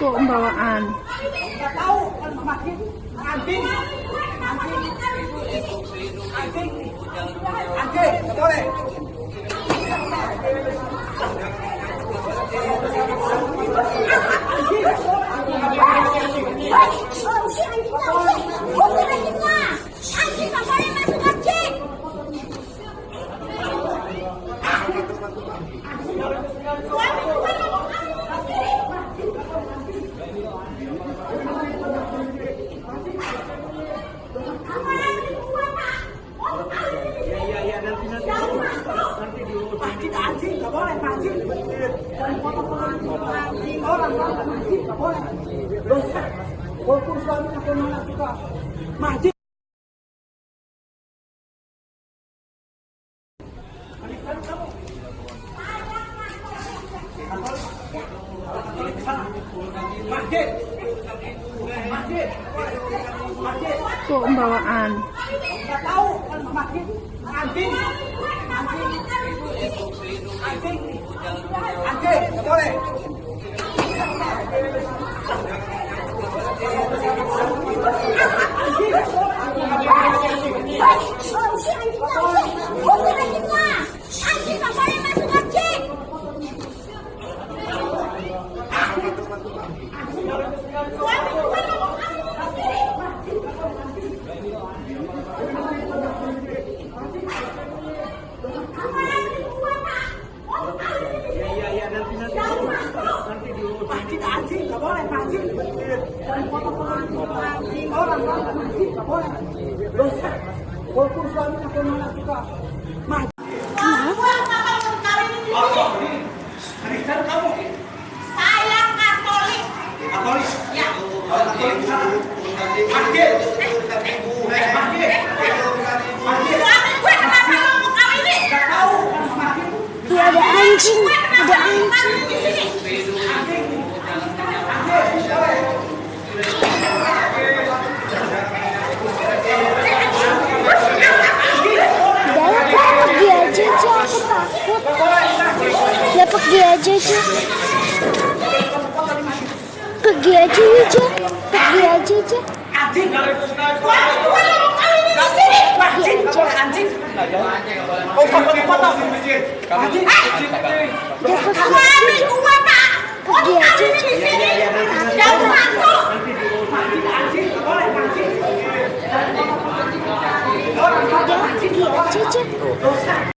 Kok pembawaan? Nggak tahu kan makin anjing, nggak boleh. Anjing nggak boleh, anjing. Dan foto-foto anjing orang anjing nggak boleh. Dosa. Walaupun suami atau anak juga anjing. Kok pembawaan? Nggak tahu kan makin anjing, nggak boleh. Anjing nggak boleh, anjing. Dan foto-foto anjing orang anjing nggak boleh. Dosa. Walaupun suami atau anak juga Kristen kamu? Saya Katolik. Katolik? Ya. Katolik di sana. Suami gue kenapa lo mau kawinin? Nggak tahu kan makin Ada anjing, ada anjing. Di sini. Udah pergi aja, Ci, aku takut. Pergi aja, Ci. Pergi aja, Ci. anjing. Suami gue lo mau kawinin di sini. Anjing, nggak boleh anjing. Oh, foto-foto. Anjing. Kamu ambil gue, Pak. Mau Pergi aja, kawinin Ci. di sini. Jauh satu. Anjing, nggak boleh anjing. Udah pergi aja, Ci.